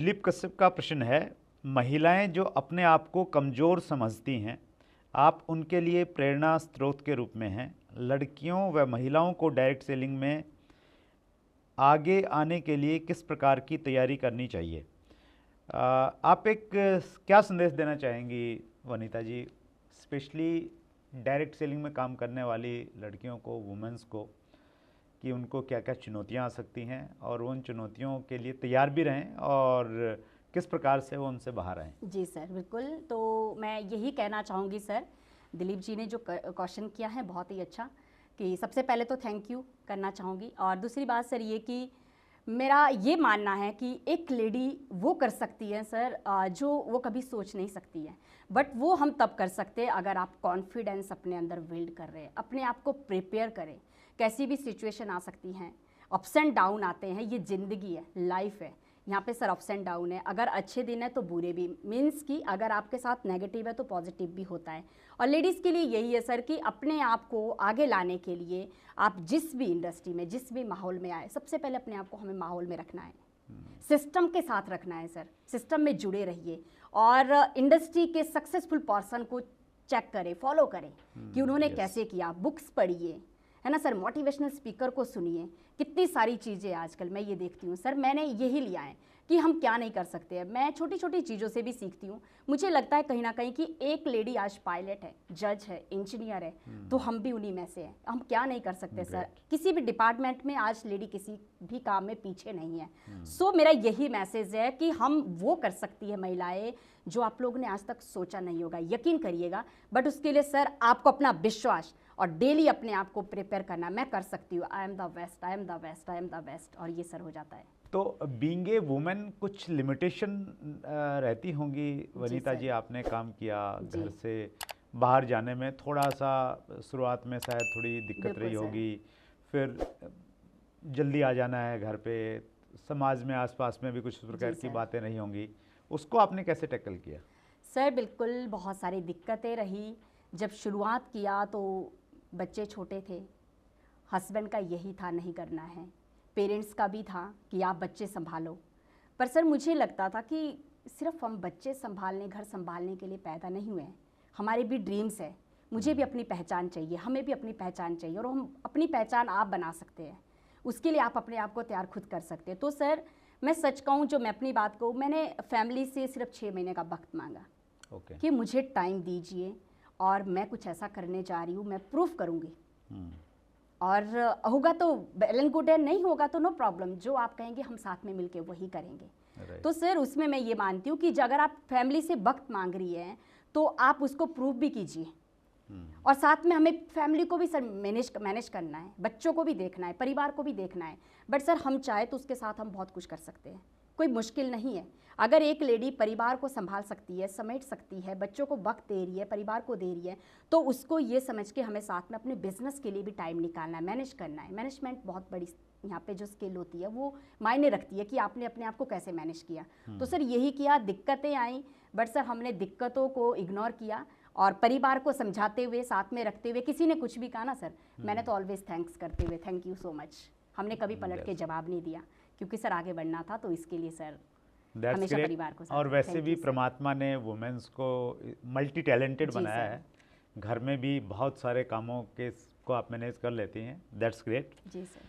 दिलीप कश्यप का प्रश्न है, महिलाएं जो अपने आप को कमज़ोर समझती हैं, आप उनके लिए प्रेरणा स्रोत के रूप में हैं। लड़कियों व महिलाओं को डायरेक्ट सेलिंग में आगे आने के लिए किस प्रकार की तैयारी करनी चाहिए? आप एक क्या संदेश देना चाहेंगी वनीता जी, स्पेशली डायरेक्ट सेलिंग में काम करने वाली लड़कियों को, वुमेंस को, कि उनको क्या क्या चुनौतियां आ सकती हैं और उन चुनौतियों के लिए तैयार भी रहें और किस प्रकार से वो उनसे बाहर आएँ? जी सर, बिल्कुल। तो मैं यही कहना चाहूँगी सर, दिलीप जी ने जो क्वेश्चन किया है बहुत ही अच्छा, कि सबसे पहले तो थैंक यू करना चाहूँगी। और दूसरी बात सर ये कि मेरा ये मानना है कि एक लेडी वो कर सकती है सर जो वो कभी सोच नहीं सकती है, बट वो हम तब कर सकते हैं अगर आप कॉन्फिडेंस अपने अंदर बिल्ड कर रहे हैं, अपने आप को प्रिपेयर करें। कैसी भी सिचुएशन आ सकती हैं, अप्स एंड डाउन आते हैं, ये ज़िंदगी है, लाइफ है, यहाँ पे सर अप्स एंड डाउन है। अगर अच्छे दिन है तो बुरे भी, मीन्स कि अगर आपके साथ नेगेटिव है तो पॉजिटिव भी होता है। और लेडीज़ के लिए यही है सर कि अपने आप को आगे लाने के लिए आप जिस भी इंडस्ट्री में, जिस भी माहौल में आए, सबसे पहले अपने आप को हमें माहौल में रखना है, सिस्टम के साथ रखना है सर, सिस्टम में जुड़े रहिए और इंडस्ट्री के सक्सेसफुल पर्सन को चेक करें, फॉलो करें कि उन्होंने कैसे किया, बुक्स पढ़िए, है ना सर, मोटिवेशनल स्पीकर को सुनिए। कितनी सारी चीज़ें आजकल मैं ये देखती हूँ सर, मैंने यही लिया है कि हम क्या नहीं कर सकते हैं। मैं छोटी छोटी चीज़ों से भी सीखती हूँ। मुझे लगता है कहीं ना कहीं कि एक लेडी आज पायलट है, जज है, इंजीनियर है, तो हम भी उन्हीं में से हैं। हम क्या नहीं कर सकते सर, किसी भी डिपार्टमेंट में आज लेडी किसी भी काम में पीछे नहीं है। सो मेरा यही मैसेज है कि हम वो कर सकती है महिलाएं जो आप लोगों ने आज तक सोचा नहीं होगा, यकीन करिएगा। बट उसके लिए सर आपको अपना विश्वास और डेली अपने आप को प्रिपेयर करना, मैं कर सकती हूँ, I am the best, I am the best, I am the best, और ये सर हो जाता है। तो बीइंग ए वुमेन कुछ लिमिटेशन रहती होंगी वनीता जी, आपने काम किया, घर से बाहर जाने में थोड़ा सा शुरुआत में शायद थोड़ी दिक्कत रही होगी, फिर जल्दी आ जाना है घर पे, समाज में आसपास में भी कुछ प्रकार की बातें नहीं होंगी, उसको आपने कैसे टैकल किया? सर बिल्कुल बहुत सारी दिक्कतें रही। जब शुरुआत किया तो बच्चे छोटे थे, हस्बैंड का यही था नहीं करना है, पेरेंट्स का भी था कि आप बच्चे संभालो। पर सर मुझे लगता था कि सिर्फ हम बच्चे संभालने, घर संभालने के लिए पैदा नहीं हुए हैं, हमारे भी ड्रीम्स है, मुझे भी अपनी पहचान चाहिए, हमें भी अपनी पहचान चाहिए, और हम अपनी पहचान आप बना सकते हैं, उसके लिए आप अपने आप को तैयार खुद कर सकते हैं। तो सर मैं सच कहूँ, जो मैं अपनी बात कहूँ, मैंने फैमिली से सिर्फ 6 महीने का वक्त मांगा कि मुझे टाइम दीजिए और मैं कुछ ऐसा करने जा रही हूँ, मैं प्रूफ करूँगी, और होगा तो वेल एंड गुड है, नहीं होगा तो नो प्रॉब्लम, जो आप कहेंगे हम साथ में मिलके वही करेंगे। तो सर उसमें मैं ये मानती हूँ कि अगर आप फैमिली से वक्त मांग रही हैं तो आप उसको प्रूफ भी कीजिए, और साथ में हमें फैमिली को भी सर मैनेज करना है, बच्चों को भी देखना है, परिवार को भी देखना है। बट सर हम चाहे तो उसके साथ हम बहुत कुछ कर सकते हैं, कोई मुश्किल नहीं है। अगर एक लेडी परिवार को संभाल सकती है, समेट सकती है, बच्चों को वक्त दे रही है, परिवार को दे रही है, तो उसको ये समझ के हमें साथ में अपने बिजनेस के लिए भी टाइम निकालना है, मैनेज करना है। मैनेजमेंट बहुत बड़ी यहाँ पे जो स्किल होती है वो मायने रखती है कि आपने अपने आप को कैसे मैनेज किया। तो सर यही किया, दिक्कतें आई, बट सर हमने दिक्कतों को इग्नोर किया और परिवार को समझाते हुए, साथ में रखते हुए, किसी ने कुछ भी कहा ना सर, मैंने तो ऑलवेज थैंक्स करते हुए थैंक यू सो मच, हमने कभी पलट के जवाब नहीं दिया, क्योंकि सर आगे बढ़ना था। तो इसके लिए सर हमेशा परिवार को। और वैसे भी परमात्मा ने वुमेन्स को मल्टी टैलेंटेड बनाया है, घर में भी बहुत सारे कामों के को आप मैनेज कर लेती हैं, दैट्स ग्रेट। Ji sir.